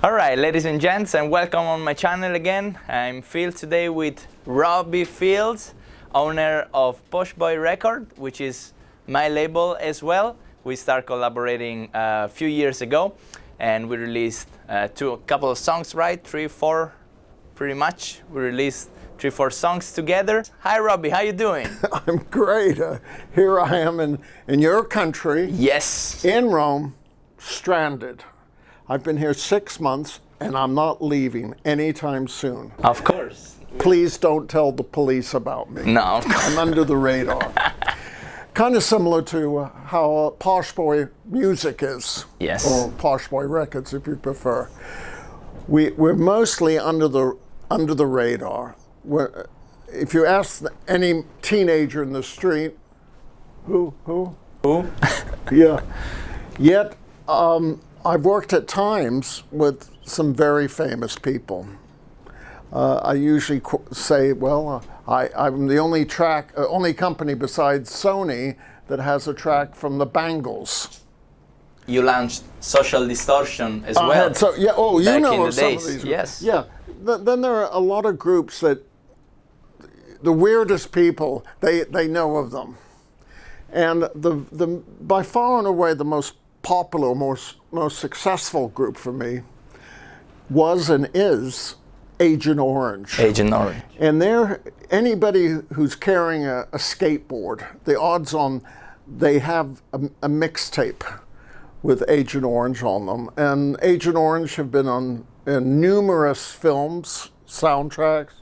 Alright, ladies and gents, and welcome on my channel again. I'm Phil today with Robbie Fields, owner of Posh Boy Records, which is my label as well. We started collaborating a few years ago, and we released a couple of songs, right? 3, 4, pretty much. We released 3, 4 songs together. Hi Robbie, how you doing? I'm great. Here I am in your country. Yes. In Rome, stranded. I've been here 6 months and I'm not leaving anytime soon. Of course. Please don't tell the police about me. No, of course. I'm under the radar. Kind of similar to how Posh Boy music is. Yes. Or Posh Boy Records, if you prefer. We're mostly under the radar. If you ask any teenager in the street, who? Yeah. Yet, I've worked at times with some very famous people. I usually say, well, I'm the only company besides Sony that has a track from the Bangles. You launched Social Distortion as well. You know in the some days. of these. Yes. Yeah. Then there are a lot of groups that the weirdest people, they know of them. And the by far and away the most popular, most successful group for me was and is Agent Orange. Agent Orange. And anybody who's carrying a skateboard, the odds on they have a mixtape with Agent Orange on them. And Agent Orange have been in numerous films, soundtracks,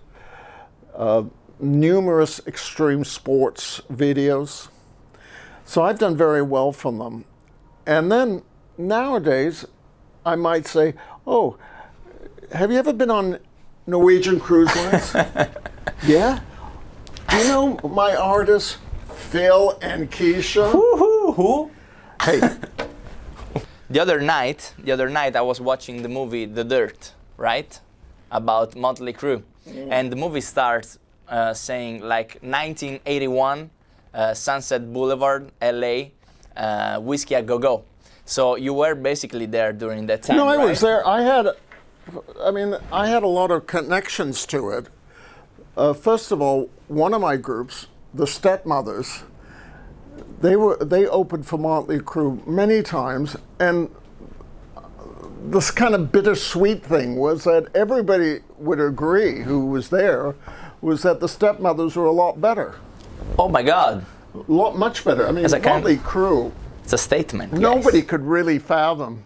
numerous extreme sports videos. So I've done very well from them. And then nowadays, I might say, oh, have you ever been on Norwegian cruise lines? Yeah? Do you know my artists, Phil and Keysha? Who? Hey. The other night, I was watching the movie The Dirt, right? About Motley Crüe. And the movie starts saying like 1981, Sunset Boulevard, LA, Whiskey a Go-Go. So you were basically there during that time, No, I right? was there. I had a lot of connections to it. First of all, one of my groups, the Stepmothers, they opened for Motley Crüe many times, and this kind of bittersweet thing was that everybody would agree who was there was that the Stepmothers were a lot better. Oh my God. Much better. I mean, Motley Crüe, it's a statement. nobody yes. could really fathom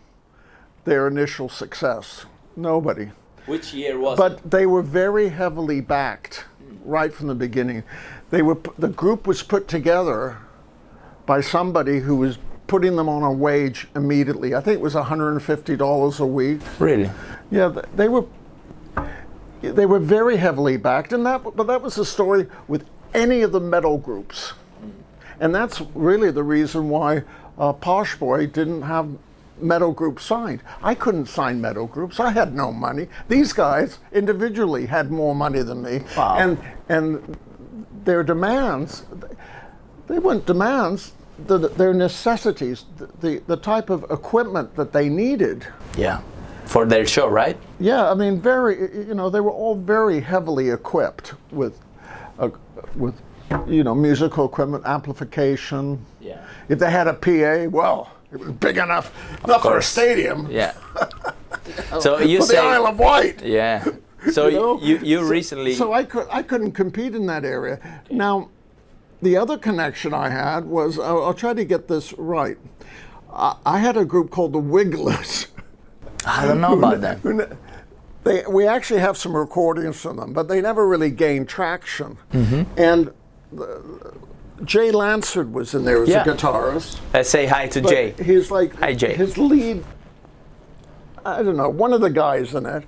their initial success. Nobody. Which year was it? But they were very heavily backed right from the beginning. The group was put together by somebody who was putting them on a wage immediately. I think it was $150 a week. Really? Yeah, they were very heavily backed, but that was the story with any of the metal groups. And that's really the reason why Posh Boy didn't have metal groups signed. I couldn't sign metal groups. I had no money. These guys individually had more money than me. Wow. And their demands, they weren't demands, their necessities, the type of equipment that they needed. Yeah, for their show, right? Yeah, I mean, they were all very heavily equipped with musical equipment, amplification. Yeah. If they had a PA, well, it was big enough for a stadium. Yeah. So you for say the Isle of Wight. Yeah. So you recently. So I couldn't compete in that area. Okay. Now, the other connection I had was I'll try to get this right. I had a group called the Wigglers. I don't know about that. We actually have some recordings from them, but they never really gained traction. Mm-hmm. And Jay Lansford was in there as a guitarist. Let's say hi to Jay. He's like, hi, Jay. His lead, I don't know, one of the guys in it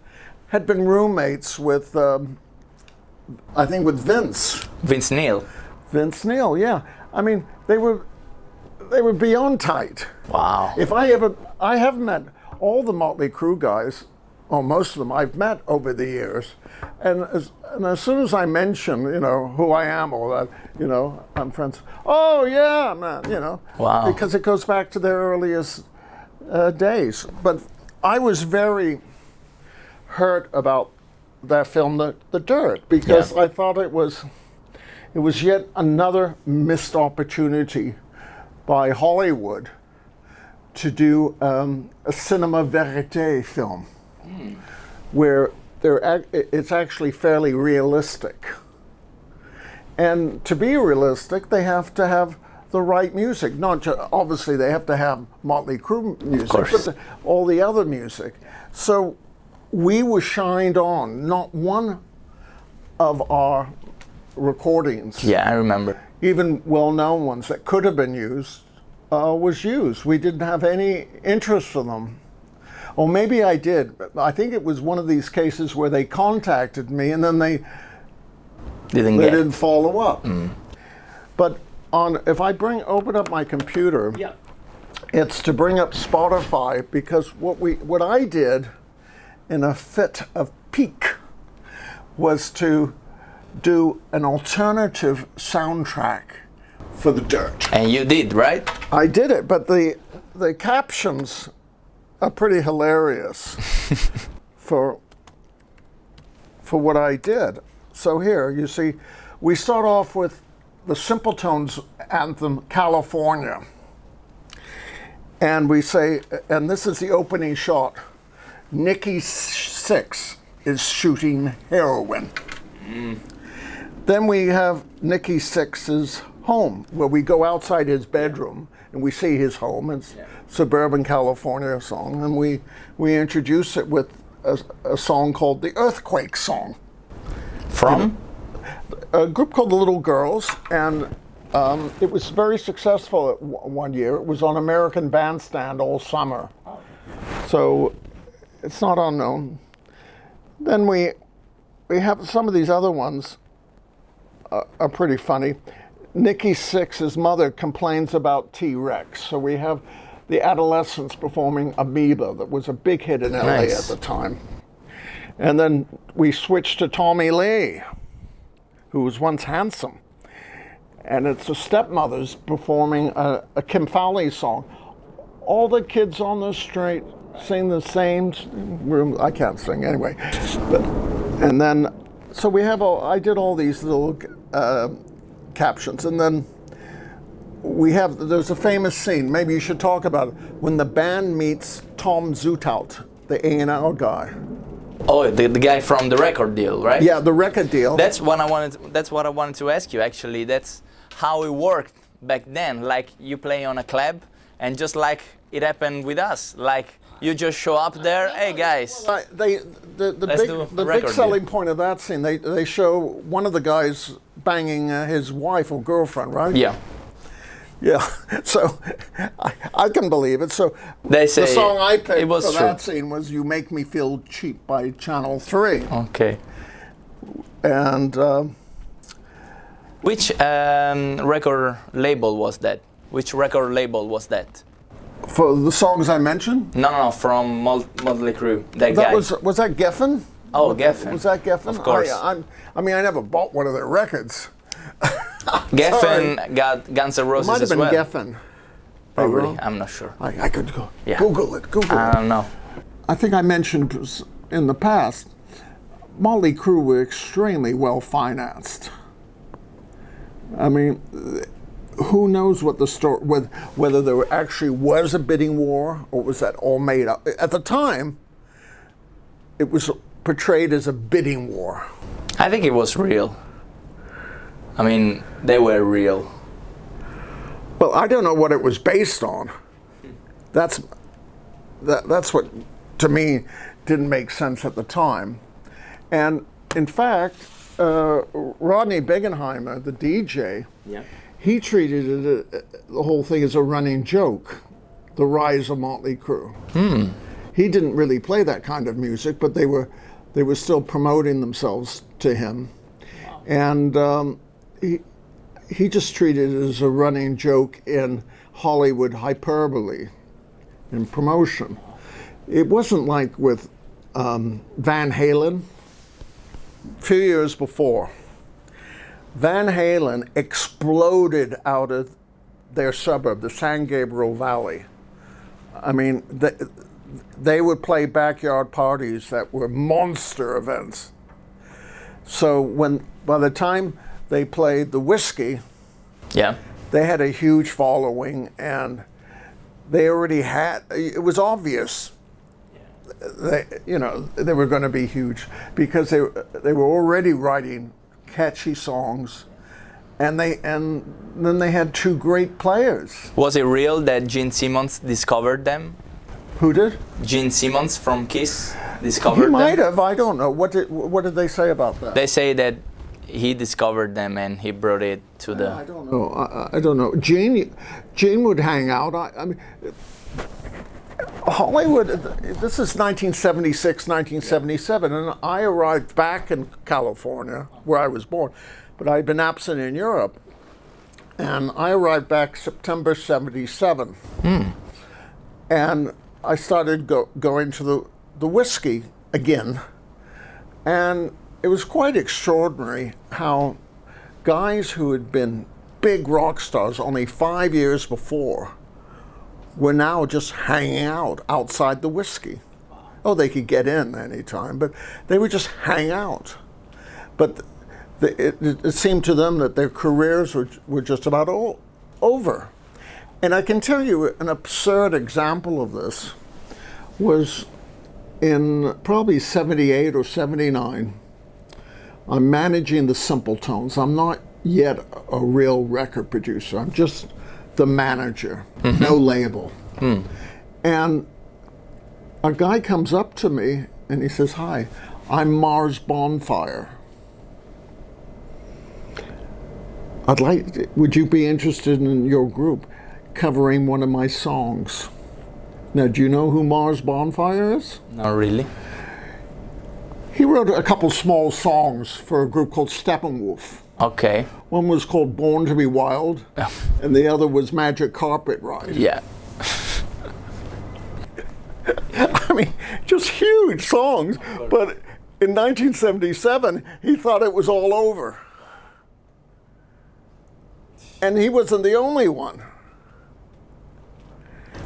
had been roommates with, I think with Vince. Vince Neil. Vince Neil, yeah. I mean, they were beyond tight. Wow. I have met all the Motley Crüe guys, or most of them I've met over the years. And as soon as I mention, who I am or that, I'm friends. Oh yeah, man, Wow. Because it goes back to their earliest days. But I was very heard about that film, The Dirt, because I thought it was yet another missed opportunity by Hollywood to do a cinema verite film, where it's actually fairly realistic. And to be realistic, they have to have the right music. Not just, obviously, they have to have Motley Crüe music, but all the other music. So we were shined on. Not one of our recordings, Yeah, I remember. even well-known ones that could have been used, was used. We didn't have any interest for them. Or maybe I did. I think it was one of these cases where they contacted me and then they didn't follow up. But if I open up my computer, it's to bring up Spotify, because what I did in a fit of pique was to do an alternative soundtrack for The Dirt. And you did, right? I did it, but the captions are pretty hilarious for what I did. So here, you see, we start off with the Simpletones anthem, California. And we say, and this is the opening shot, Nikki Sixx is shooting heroin. Then we have Nikki Sixx's home, where we go outside his bedroom and we see his home. It's suburban California song, and we introduce it with a song called the Earthquake Song. From? A group called the Little Girls, and it was very successful one year. It was on American Bandstand all summer. So it's not unknown. Then we have some of these other ones are pretty funny. Nikki Sixx's mother complains about T-Rex. So we have the Adolescents performing Amoeba, that was a big hit in LA at the time. And then we switch to Tommy Lee, who was once handsome. And it's the Stepmothers performing a Kim Fowley song. All the kids on the street sing the same. I can't sing anyway. And then, so we have, I did all these little captions. And then there's a famous scene, maybe you should talk about it, when the band meets Tom Zutaut, the A&R guy. Oh, the guy from the record deal, right? Yeah, the record deal. That's what I wanted to ask you, actually. That's how it worked back then. Like, you play on a club, and just like it happened with us, like you just show up there, hey guys. The big selling point of that scene, they show one of the guys banging his wife or girlfriend, right? Yeah. Yeah, so I can believe it. So they say the song I picked for true. that scene was "You Make Me Feel Cheap" by Channel 3. Okay. And which record label was that? Which record label was that? For the songs I mentioned? No, from Motley Crüe. That guy. Was that Geffen? Oh, Geffen. Was that Geffen? Of course. I mean, I never bought one of their records. Geffen got Guns N' Roses as well. Might have been Geffen. Probably, I'm not sure. I could go Google it. I don't know. I think I mentioned in the past, Motley Crüe were extremely well financed. I mean, who knows what the story, whether there actually was a bidding war or was that all made up. At the time, it was portrayed as a bidding war. I think it was real. I mean, they were real. Well, I don't know what it was based on. That's what, to me, didn't make sense at the time. And in fact, Rodney Bingenheimer, the DJ, he treated the whole thing as a running joke, the rise of Motley Crüe. He didn't really play that kind of music, but they were still promoting themselves to him. And he just treated it as a running joke in Hollywood hyperbole, in promotion. It wasn't like with Van Halen. A few years before, Van Halen exploded out of their suburb, the San Gabriel Valley. I mean, they would play backyard parties that were monster events. So by the time they played the Whiskey, Yeah. they had a huge following, and they already had. It was obvious. They were going to be huge because they were already writing catchy songs, and then they had two great players. Was it real that Gene Simmons discovered them? Who did? Gene Simmons from Kiss discovered He might them? have. I don't know. What did they say about that? They say that he discovered them and he brought it to the... I don't know. I don't know. Gene would hang out. I mean, Hollywood, this is 1976, 1977, and I arrived back in California, where I was born, but I'd been absent in Europe, and I arrived back September 77. And I started going to the Whiskey again, and it was quite extraordinary how guys who had been big rock stars only 5 years before were now just hanging out outside the Whiskey. Oh, they could get in anytime, but they would just hang out. But it seemed to them that their careers were just about over. And I can tell you an absurd example of this was in probably 78 or 79. I'm managing the Simpletones. I'm not yet a real record producer. I'm just the manager, no label. And a guy comes up to me and he says, "Hi, I'm Mars Bonfire. Would you be interested in your group covering one of my songs?" Now, do you know who Mars Bonfire is? Not really. He wrote a couple small songs for a group called Steppenwolf. Okay. One was called Born to be Wild, and the other was Magic Carpet Ride. Yeah. I mean, just huge songs. But in 1977, he thought it was all over. And he wasn't the only one.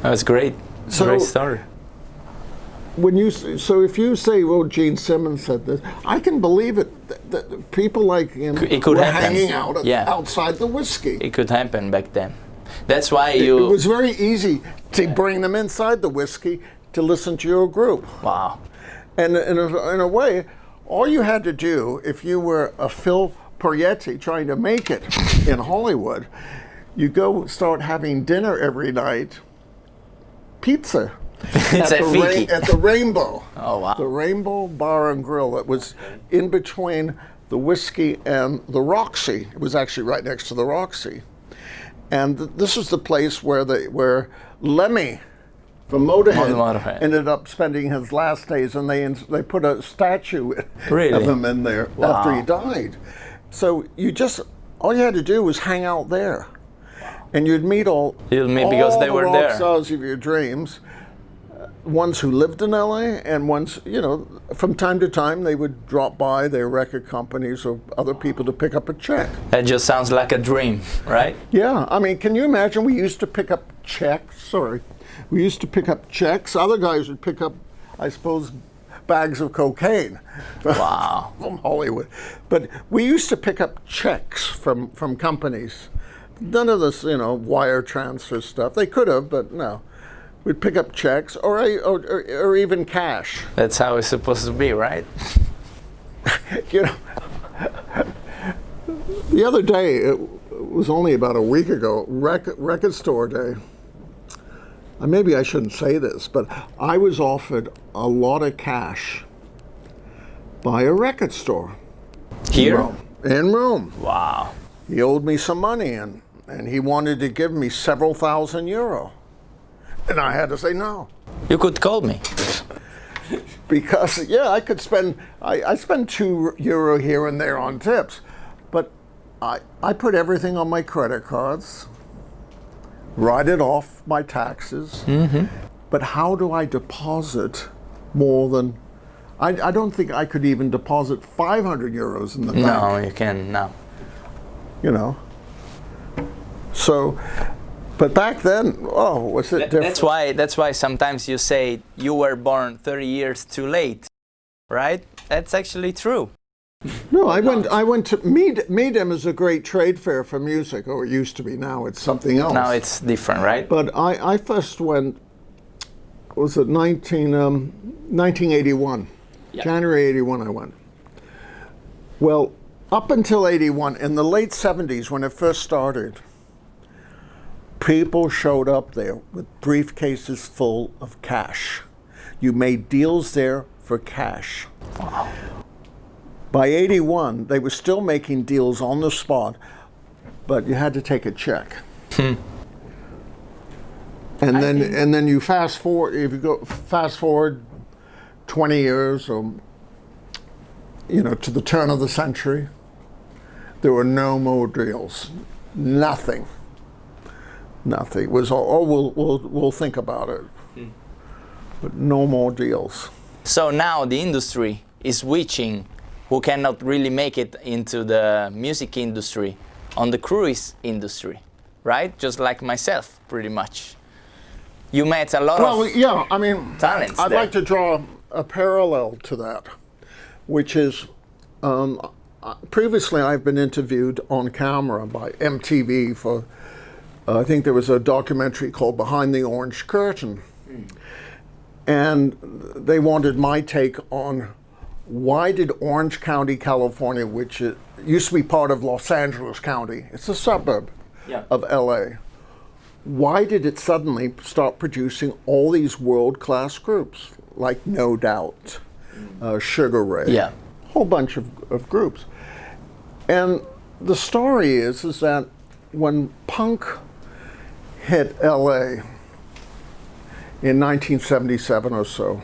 That was great. Great story. If you say, "Well, Gene Simmons said this," I can believe it. That people like him were hanging out outside the Whiskey. It could happen back then. That's why It was very easy to bring them inside the Whiskey to listen to your group. Wow. And in a way, all you had to do, if you were a Phil Perietti trying to make it in Hollywood, you go start having dinner every night, pizza. It's at the Rainbow. Oh, wow. The Rainbow Bar and Grill. It was in between the Whiskey and the Roxy. It was actually right next to the Roxy. And this is the place where Lemmy from Motorhead ended up spending his last days, and they put a statue of him in there after he died. So all you had to do was hang out there, and you'd meet all because they were rock there. stars of your dreams. Ones who lived in LA, and ones, from time to time they would drop by their record companies or other people to pick up a check. That just sounds like a dream, right? Yeah, I mean, can you imagine? We used to pick up checks. We used to pick up checks. Other guys would pick up, I suppose, bags of cocaine. Wow. From Hollywood. But we used to pick up checks from companies. None of this, wire transfer stuff. They could have, but no. We'd pick up checks or even cash. That's how it's supposed to be, right? The other day, it was only about a week ago, record store day. Maybe I shouldn't say this, but I was offered a lot of cash by a record store. Here? In Rome. Wow. He owed me some money, and he wanted to give me several thousand euro. And I had to say no. You could call me. Because, I could spend, I spend €2 here and there on tips, but I put everything on my credit cards, write it off my taxes, but how do I deposit more than, I don't think I could even deposit €500 in the bank. No, you can, no. So But back then, oh, was it different? That's why sometimes you say you were born 30 years too late, right? That's actually true. No, I went to Medem is a great trade fair for music, or it used to be. Now it's something else. Now it's different, right? But I first went, was it 1981? Yeah. January 81 I went. Well, up until 81, in the late 70s when it first started, people showed up there with briefcases full of cash. You made deals there for cash. Wow. By 81, they were still making deals on the spot, but you had to take a check. And then you fast forward. If you go fast forward 20 years, or to the turn of the century, there were no more deals. Nothing. It was all. We'll think about it, but no more deals. So now the industry is switching. Who cannot really make it into the music industry on the cruise industry, right? Just like myself, pretty much. You met a lot of talents. I'd like to draw a parallel to that, which is previously I've been interviewed on camera by MTV for I think there was a documentary called Behind the Orange Curtain, and they wanted my take on why did Orange County, California, which used to be part of Los Angeles County, it's a suburb of LA, why did it suddenly start producing all these world-class groups like No Doubt, Sugar Ray, a whole bunch of groups? And the story is that when punk hit LA in 1977 or so,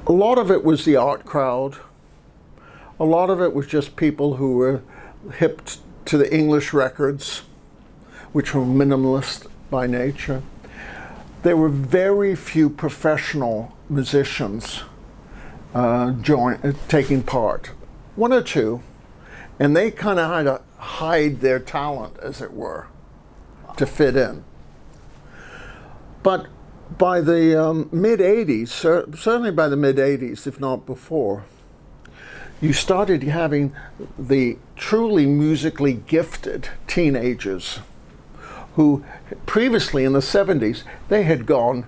a lot of it was the art crowd. A lot of it was just people who were hip to the English records, which were minimalist by nature. There were very few professional musicians taking part, one or two, and they kind of had to hide their talent, as it were, to fit in. But by the mid-'80s, certainly by the mid-'80s, if not before, you started having the truly musically gifted teenagers who previously in the 70s, they had gone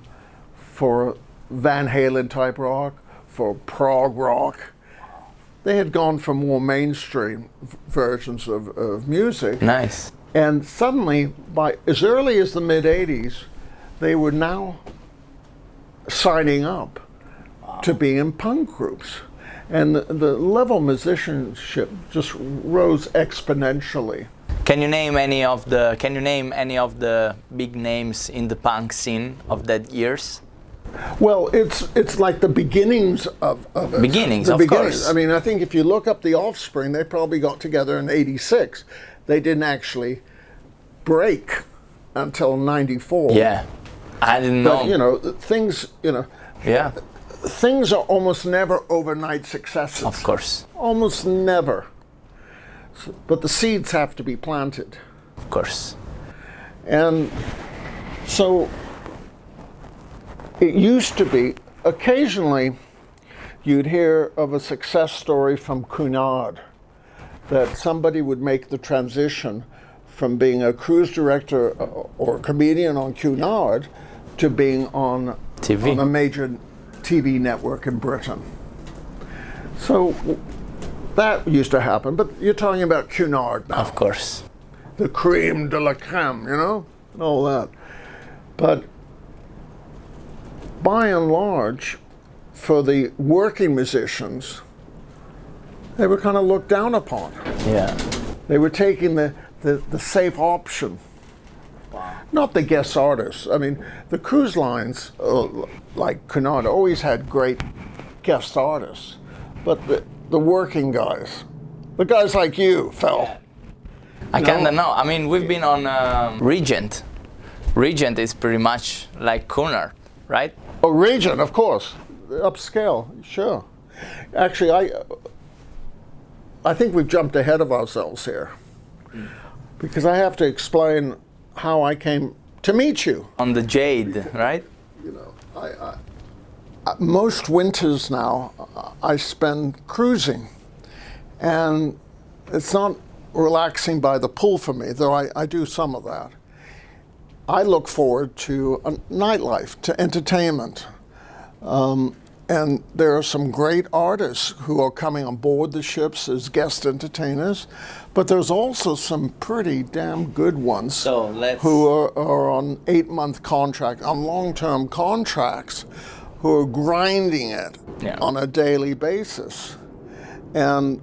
for Van Halen type rock, for prog rock. They had gone for more mainstream versions of music. Nice. And suddenly, by as early as the mid-'80s, they were now signing up to be in punk groups. And the level of musicianship just rose exponentially. Can you name any of the big names in the punk scene of that years? Well, it's like the beginnings of it. Beginnings, of course. I mean, I think if you look up the Offspring, they probably got together in '86. They didn't actually break until '94. Yeah, I didn't know. But, things, things are almost never overnight successes. Of course. Almost never. But the seeds have to be planted. Of course. And so it used to be, occasionally you'd hear of a success story from Crüe, that somebody would make the transition from being a cruise director or comedian on Crüe to being on TV. On a major TV network in Britain. So that used to happen, but you're talking about Crüe now. Of course. The creme de la creme, and all that. But by and large, for the working musicians, they were kind of looked down upon. Yeah. They were taking the safe option. Wow. Not the guest artists. I mean, the cruise lines, like Crüe, always had great guest artists. But the working guys, the guys like you, Phil. I kind of know. I mean, we've been on Regent. Regent is pretty much like Crüe, right? Oh, Regent, of course. Upscale, sure. Actually, I think we've jumped ahead of ourselves here. because I have to explain how I came to meet you. On the Jade, right? You know, most winters now I spend cruising, and it's not relaxing by the pool for me, though I do some of that. I look forward to nightlife, to entertainment. And there are some great artists who are coming on board the ships as guest entertainers, but there's also some pretty damn good ones who are on 8-month contract, on long-term contracts, who are grinding it on a daily basis. And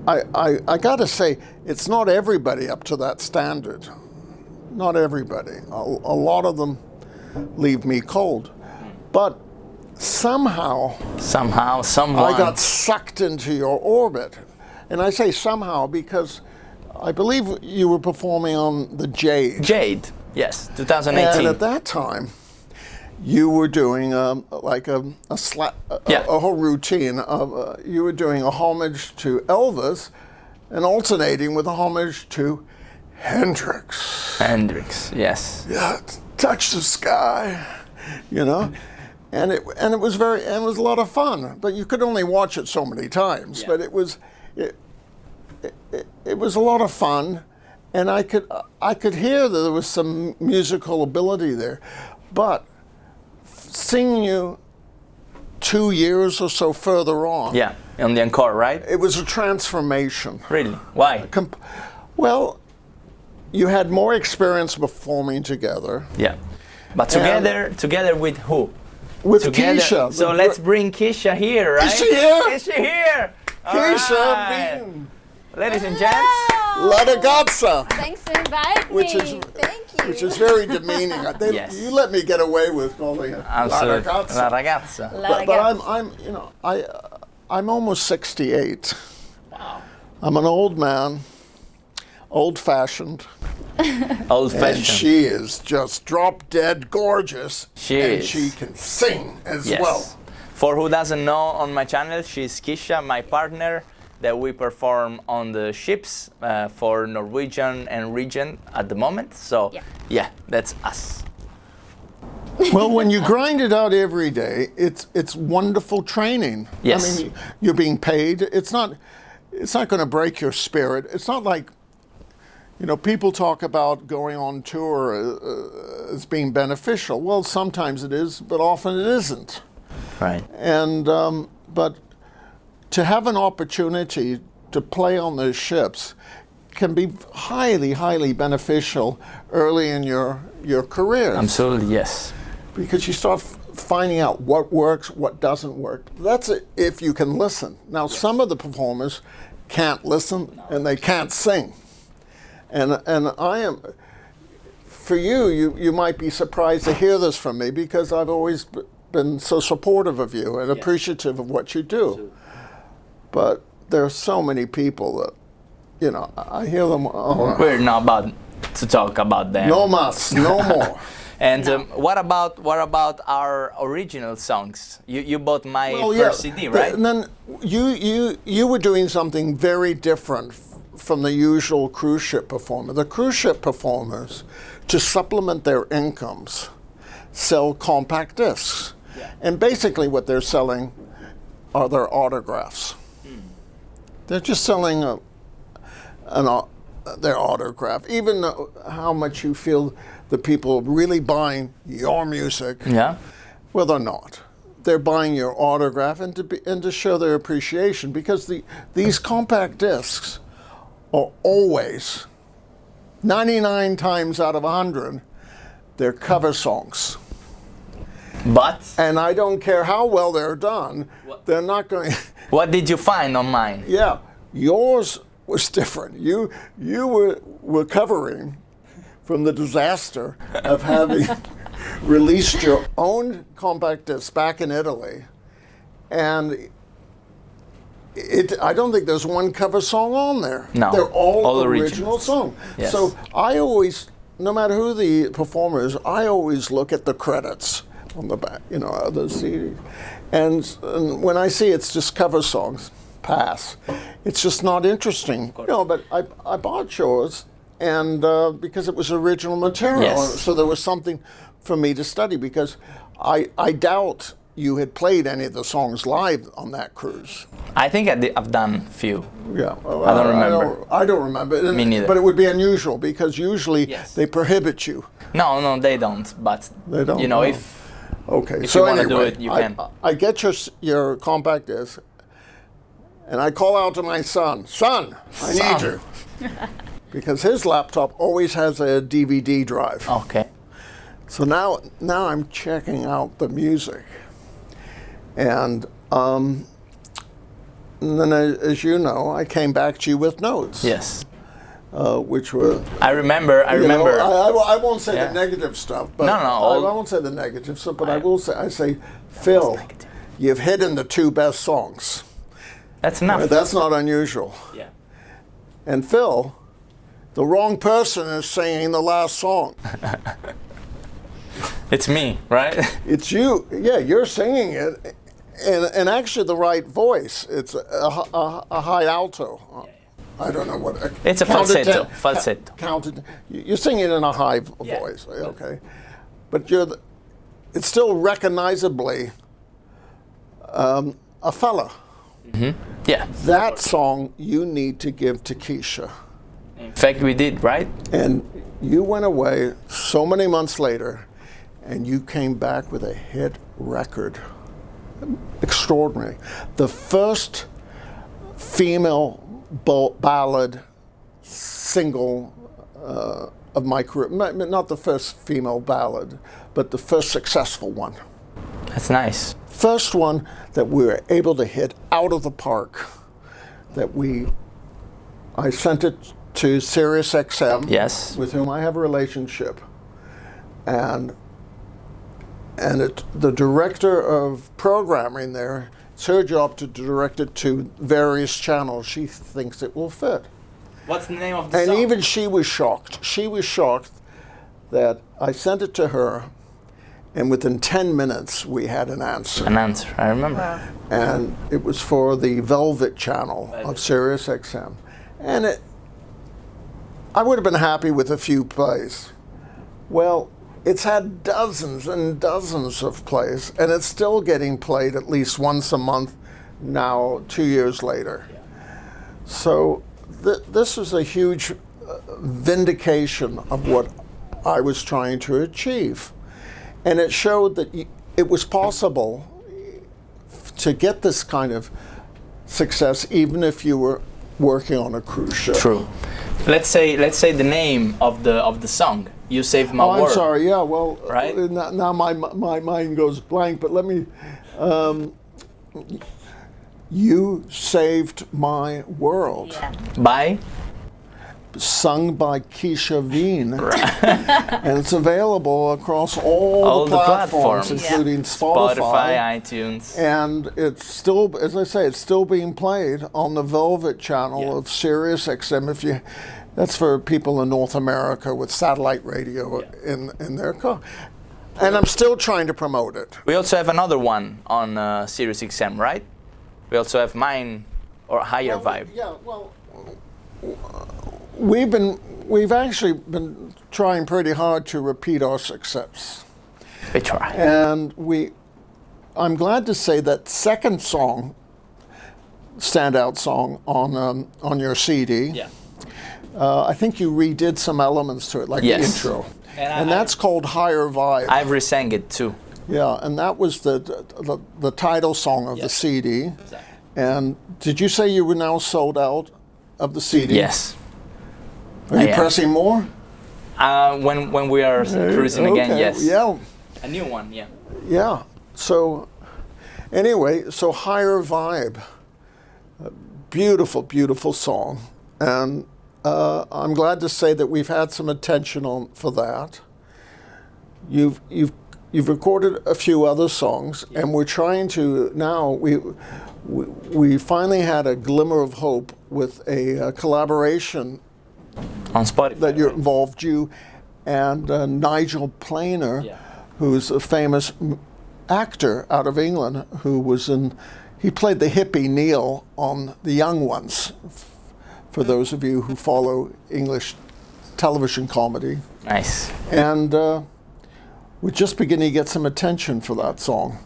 I got to say, it's not everybody up to that standard. Not everybody. A lot of them leave me cold. But somehow, someone, I got sucked into your orbit. And I say somehow because I believe you were performing on the Jade. Jade, yes, 2018. And at that time, you were doing a whole routine of, you were doing a homage to Elvis and alternating with a homage to Hendrix. Hendrix, yes. Yeah, Touch the Sky, you know, and it was a lot of fun. But you could only watch it so many times. Yeah. But it was a lot of fun, and I could hear that there was some musical ability there. But seeing you 2 years or so further on, yeah, on the Encore, right? It was a transformation. Really? Why? Well, you had more experience performing together. Yeah, but together with who? With Keysha. So let's bring Keysha here, right? Is she here? Is she here? Keysha, right. Ladies and gents. Ladagazza. Thanks for inviting me. Thank you. Which is very demeaning. Yes. You let me get away with calling it La Ragazza. La Ragazza. But I'm almost 68. Wow. I'm an old man, old-fashioned. Old-fashioned. And she is just drop-dead gorgeous. And she can sing as well. For who doesn't know, on my channel, she's Keysha, my partner, that we perform on the ships for Norwegian and Regent at the moment. So yeah, that's us. Well, when you grind it out every day, it's wonderful training. Yes. I mean, you're being paid. It's not going to break your spirit. It's not like, you know, people talk about going on tour as being beneficial. Well, sometimes it is, but often it isn't. Right. And but to have an opportunity to play on those ships can be highly, highly beneficial early in your career. Absolutely, yes. Because you start finding out what works, what doesn't work. That's if you can listen. Now, some of the performers can't listen and they can't sing. And I am, for you might be surprised to hear this from me because I've always been so supportive of you and appreciative of what you do. But there are so many people that, you know, I hear them. We're not about to talk about them. No mas, no more. And what about our original songs? You bought my first CD, right? And then you were doing something very different from the usual cruise ship performer. The cruise ship performers, to supplement their incomes, sell compact discs. Yeah. And basically what they're selling are their autographs. They're just selling their autograph, even how much you feel the people are really buying your music. Yeah. Well, they're not. They're buying your autograph and to show their appreciation, because these compact discs are always, 99 times out of 100, they're cover songs. And I don't care how well they're done, they're not going. What did you find on mine? Yeah, yours was different. You were covering from the disaster of having released your own compact disc back in Italy, and I don't think there's one cover song on there. No, they're all original songs. Yes. So I always, no matter who the performer is, I always look at the credits on the back, you know, the CD. And when I see it's just cover songs, pass. It's just not interesting. No, but I bought yours, and because it was original material, Yes. so there was something for me to study, because I doubt you had played any of the songs live on that cruise. I think I've done few. Yeah, I don't remember. I don't remember. Me neither. But it would be unusual, because usually Yes. they prohibit you. No, they don't. But They don't, you know, no. if Okay, If so you wanna anyway, do it, you can. I get your compact disc, and I call out to my son, "Son, I need Son. you," because his laptop always has a DVD drive. okay, So now I'm checking out the music, and then as you know, I came back to you with notes. yes, Which were. I remember. You know, I won't say Yeah. the negative stuff, but No, I won't say the negative stuff, but I say, Phil, you've hidden the two best songs. That's enough. That's not unusual. Yeah. And Phil, the wrong person is singing the last song. It's me, right? It's you. Yeah, you're singing it, and actually the right voice. It's a high alto. I don't know what. It's a counted falsetto. ten- Falsetto. Counted. You're singing in a high Yeah. voice, okay? But it's still recognizably a fella. Yeah. That song you need to give to Keysha. In fact, we did, right? And you went away so many months later, and you came back with a hit record. Extraordinary. The first female ballad single of my career. Not the first female ballad, but the first successful one. That's nice. First one that we were able to hit out of the park. I sent it to Sirius XM, Yes. with whom I have a relationship, and the director of programming there, it's her job to direct it to various channels she thinks it will fit. What's the name of the And song? even she was shocked. She was shocked that I sent it to her, and within 10 minutes we had an answer. An answer. I remember. And it was for the Blvd channel of Sirius XM. And I would have been happy with a few plays. Well, it's had dozens and dozens of plays, and it's still getting played at least once a month now, 2 years later. So this is a huge vindication of what I was trying to achieve. And it showed that it was possible to get this kind of success even if you were working on a cruise ship. True. Let's say the name of the song. You Saved My World. I'm sorry. Yeah. Well, Right? now my mind goes blank. But let me. You Saved My World, By sung by Keysha Veen, and it's available across all the platforms, including Spotify, iTunes. And it's still, as I say, it's still being played on the Blvd channel of Sirius XM. That's for people in North America with satellite radio in their car. And I'm still trying to promote it. We also have another one on Sirius XM, right? We also have Mine or Higher Vibe. Yeah. Well, we've actually been trying pretty hard to repeat our success. We try. And I'm glad to say that second song, standout song on your CD. Yeah. I think you redid some elements to it, like the intro, and that's called Higher Vibe. I've resang it too. Yeah, and that was the title song of the CD. Exactly. And did you say you were now sold out of the CD? Yes. Are you pressing more? When we are cruising again, yes. Yeah. A new one, yeah. Yeah. So, anyway, so Higher Vibe, beautiful, beautiful song, and I'm glad to say that we've had some attention for that. You've recorded a few other songs, and we're trying to now. We finally had a glimmer of hope with a collaboration On Spotify. that involved you and Nigel Planer, who's a famous actor out of England who was in he played the hippie Neil on The Young Ones, for those of you who follow English television comedy. Nice. And we're just beginning to get some attention for that song.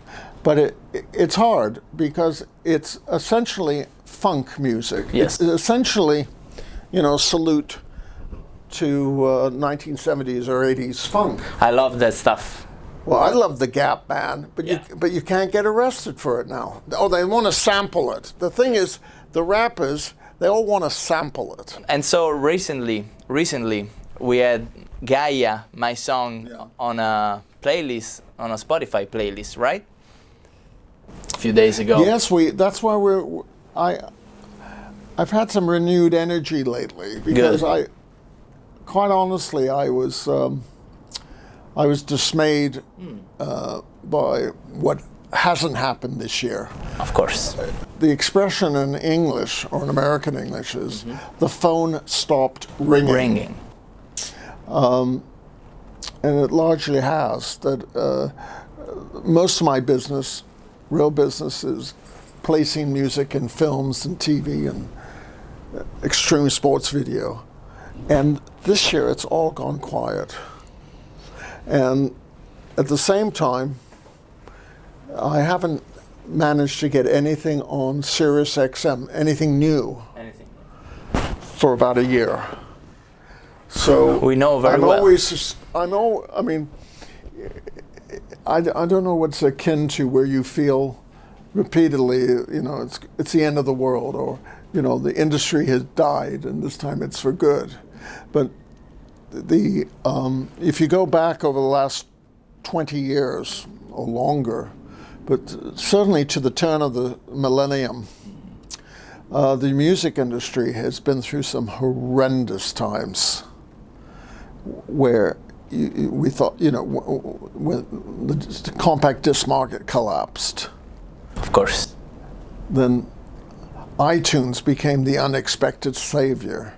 But it's hard because it's essentially funk music. Yes. It's essentially, salute to 1970s or 80s funk. I love that stuff. Well, I love the Gap Band, but you can't get arrested for it now. Oh, they want to sample it. The thing is, the rappers, they all want to sample it. And so recently we had Gaia, my song, on a playlist, on a Spotify playlist, right? A few days ago. Yes, that's why I've had some renewed energy lately because Good. Quite honestly, I was dismayed by what hasn't happened this year. Of course. The expression in English, or in American English, is the phone stopped ringing. And it largely has. That most of my business, real business, is placing music in films and TV and extreme sports video. And this year it's all gone quiet. And at the same time, I haven't managed to get anything on Sirius XM, anything new, for about a year. So we know very well. I don't know what's akin to where you feel repeatedly, it's the end of the world, or the industry has died and this time it's for good. But if you go back over the last 20 years or longer, but certainly to the turn of the millennium, the music industry has been through some horrendous times where we thought, when the compact disc market collapsed. Of course. Then iTunes became the unexpected savior.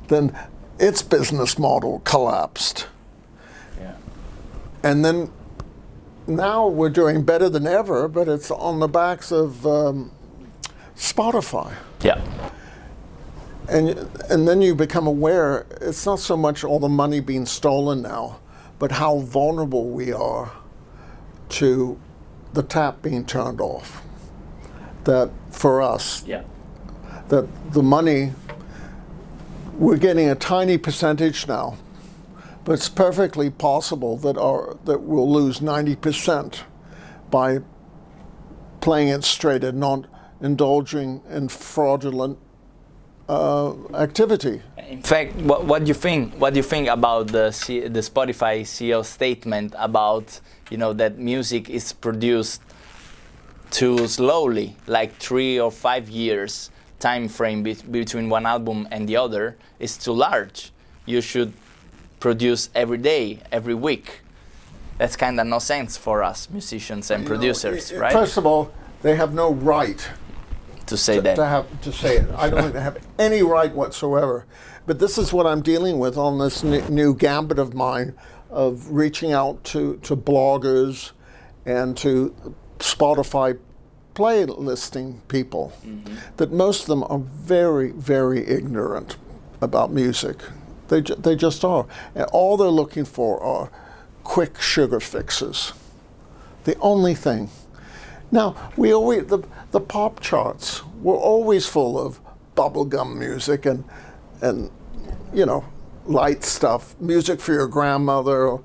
Then its business model collapsed. Yeah. And then now we're doing better than ever, but it's on the backs of Spotify. Yeah. And then you become aware, it's not so much all the money being stolen now, but how vulnerable we are to the tap being turned off. That for us, that the money, we're getting a tiny percentage now, but it's perfectly possible that we'll lose 90% by playing it straight and not indulging in fraudulent activity. In fact, what do you think? What do you think about the Spotify CEO statement about that music is produced too slowly, like 3 or 5 years time frame between one album and the other is too large. You should produce every day, every week. That's kind of no sense for us musicians and producers, right? First of all, they have no right to say that. To say it. I don't have any right whatsoever. But this is what I'm dealing with on this new gambit of mine of reaching out to bloggers and to Spotify playlisting people, that most of them are very, very ignorant about music. They just are. And all they're looking for are quick sugar fixes. The only thing. Now, the pop charts were always full of bubblegum music and light stuff, music for your grandmother.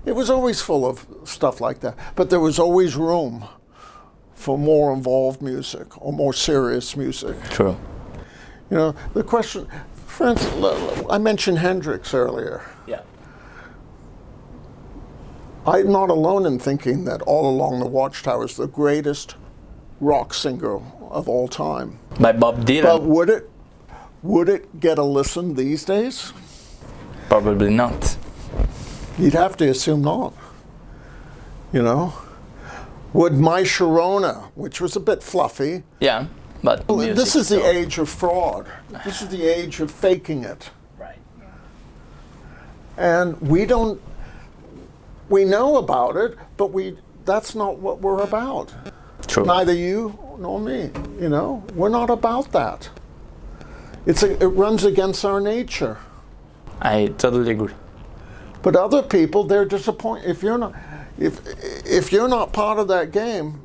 It was always full of stuff like that. But there was always room for more involved music or more serious music. True. The question, for instance, I mentioned Hendrix earlier. Yeah. I'm not alone in thinking that All Along the Watchtower is the greatest rock singer of all time. By Bob Dylan. But would it get a listen these days? Probably not. You'd have to assume not. Would My Sharona, which was a bit fluffy. Yeah, but this is the age of fraud. This is the age of faking it. Right. And we know about it, but that's not what we're about. True. Neither you nor me. You know, we're not about that. It runs against our nature. I totally agree. But other people, they're disappointed. If you're not part of that game,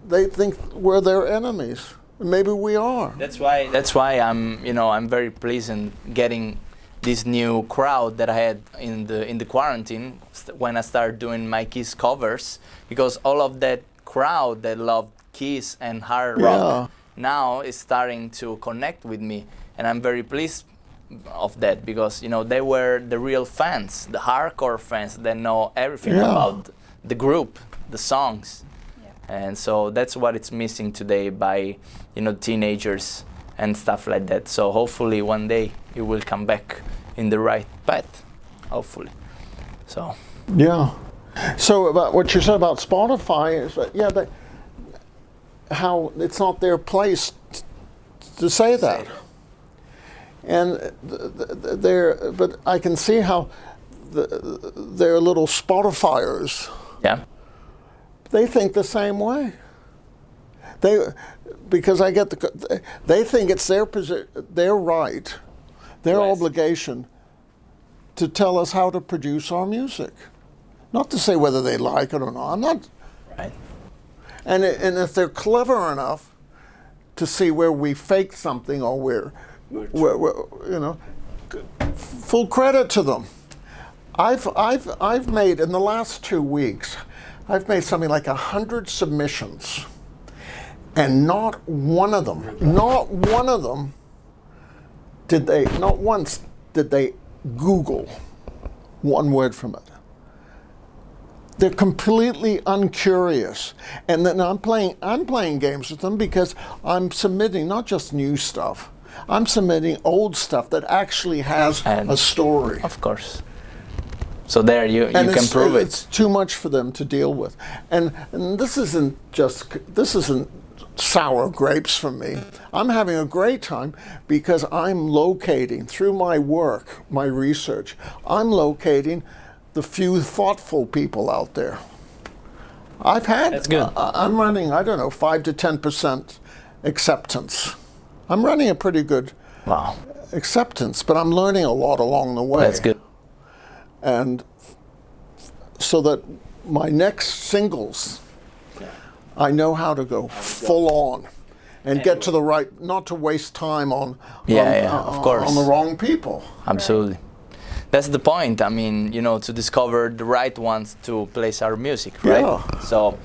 they think we're their enemies. Maybe we are. That's why I'm very pleased in getting this new crowd that I had in the quarantine when I started doing my Kiss covers, because all of that crowd that loved Kiss and hard rock now is starting to connect with me, and I'm very pleased of that, because they were the real fans, the hardcore fans that know everything about the group, the songs. And so that's what it's missing today by teenagers and stuff like that. So hopefully one day it will come back in the right path, hopefully. So so about what you said about Spotify is that how it's not their place to say that. And but I can see how their little Spotifyers, they think the same way. Because they think it's their right, their obligation to tell us how to produce our music, not to say whether they like it or not. I'm not. Right. And if they're clever enough to see where we fake something or we're full credit to them. I've made in the last 2 weeks, I've made something like 100 submissions, and not once did they Google one word from it. They're completely uncurious, and then I'm playing games with them because I'm submitting not just new stuff. I'm submitting old stuff that actually has a story. Of course. So there you can prove it. It's too much for them to deal with. And this isn't sour grapes for me. I'm having a great time because I'm locating, through my work, my research, I'm locating the few thoughtful people out there. That's good. I'm running, 5 to 10% acceptance. I'm running a pretty good acceptance, but I'm learning a lot along the way. That's good. And so that my next singles, I know how to go full on and get to the right, not to waste time on the wrong people. Absolutely. That's the point. I mean, to discover the right ones to place our music, right? Yeah. So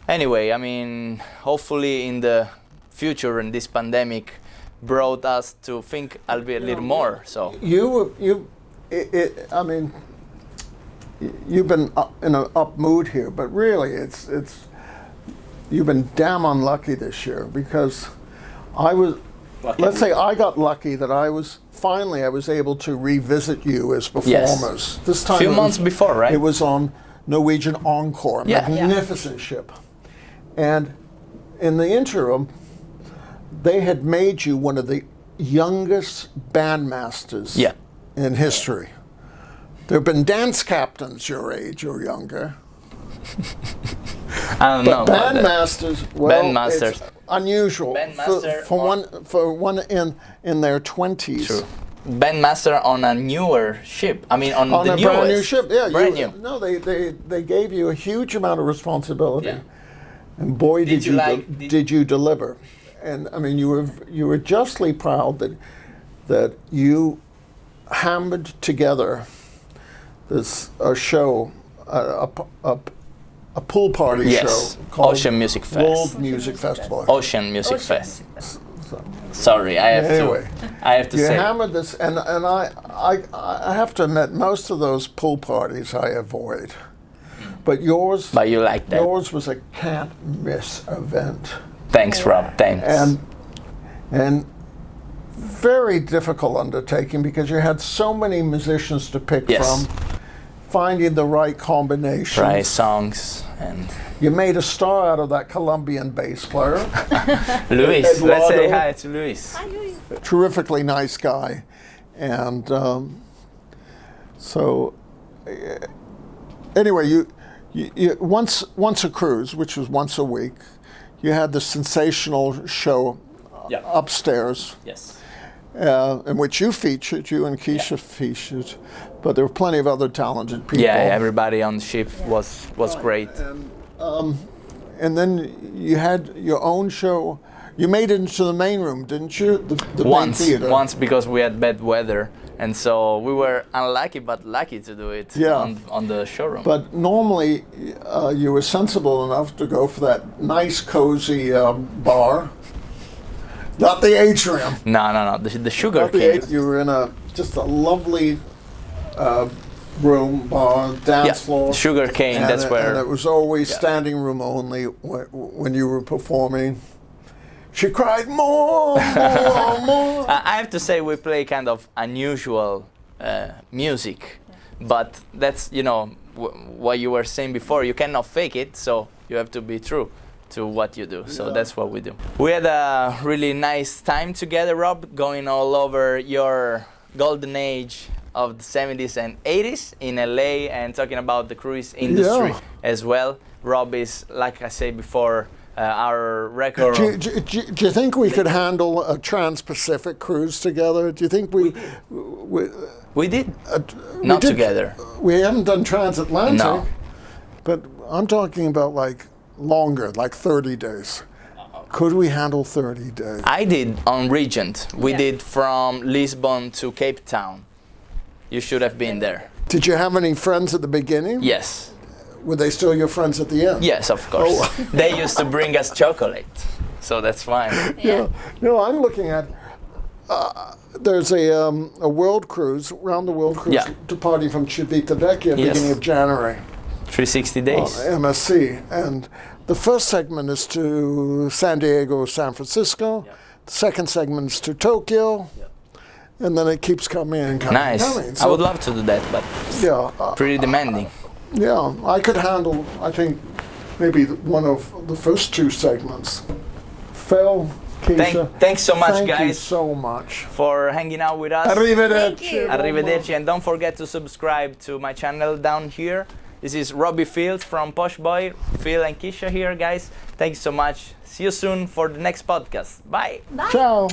anyway, I mean, hopefully in the future, and this pandemic brought us to think a little more. So you've been in an up mood here, but really you've been damn unlucky this year, because I got lucky that I was able to revisit you as performers. This time, a few months before, right? It was on Norwegian Encore, magnificent ship. And in the interim, they had made you one of the youngest bandmasters in history. There have been dance captains your age or younger. I don't know. Bandmasters, bandmasters, it's unusual for one in their 20s. True. Bandmaster on a newer ship. I mean, on the a brand new ship. Yeah, brand new. No, they gave you a huge amount of responsibility, and boy, did you deliver. And I mean, you were justly proud that you hammered together a show, a pool party show called Ocean Music Fest. World Music Festival. Ocean Music Fest. Sorry, I have to say. You hammered this, and I have to admit, most of those pool parties I avoid. But yours. But you like that. Yours was a can't miss event. Thanks, Rob. Thanks. And very difficult undertaking, because you had so many musicians to pick from. Finding the right combination. Right songs. And you made a star out of that Colombian bass player. Luis. Let's say hi to Luis. Hi, Luis. Terrifically nice guy. And anyway, you once a cruise, which was once a week, you had the sensational show upstairs. Yes. In which you featured, you and Keysha featured, but there were plenty of other talented people. Yeah, everybody on the ship was great. And then you had your own show. You made it into the main room, didn't you? The main theater. Once because we had bad weather, and so we were unlucky but lucky to do it on the showroom. But normally you were sensible enough to go for that nice, cozy bar. Not the atrium. No. The sugar cane. You were in just a lovely room, bar, dance floor. Sugar cane. That's where. And it was always standing room only when you were performing. She cried more. I have to say we play kind of unusual music, but that's what you were saying before. You cannot fake it, so you have to be true to what you do. So that's what we do. We had a really nice time together, Rob, going all over your golden age of the 70s and 80s in LA and talking about the cruise industry as well. Rob is, like I said before, our record. Do you think we could handle a trans-Pacific cruise together? Do you think we did? Not together. We haven't done transatlantic. No. But I'm talking about like longer, like 30 days. Could we handle 30 days? I did on Regent. We did from Lisbon to Cape Town. You should have been there. Did you have any friends at the beginning? Yes. Were they still your friends at the end? Yes, of course. They used to bring us chocolate, so that's fine. Yeah. No, I'm looking at. There's a world cruise, round the world cruise, departing from Civitavecchia beginning of January. 360 days. MSC, and the first segment is to San Diego, San Francisco. The second segment is to Tokyo. And then it keeps coming and coming. Nice. I would love to do that, but pretty demanding. Yeah, I could handle, I think, maybe one of the first two segments. Phil, Keysha, thanks so much, thank guys. Thank you so much. For hanging out with us. Arrivederci. Arrivederci. And don't forget to subscribe to my channel down here. This is Robbie Fields from Posh Boy. Phil and Keysha here, guys. Thank you so much. See you soon for the next podcast. Bye. Bye. Ciao.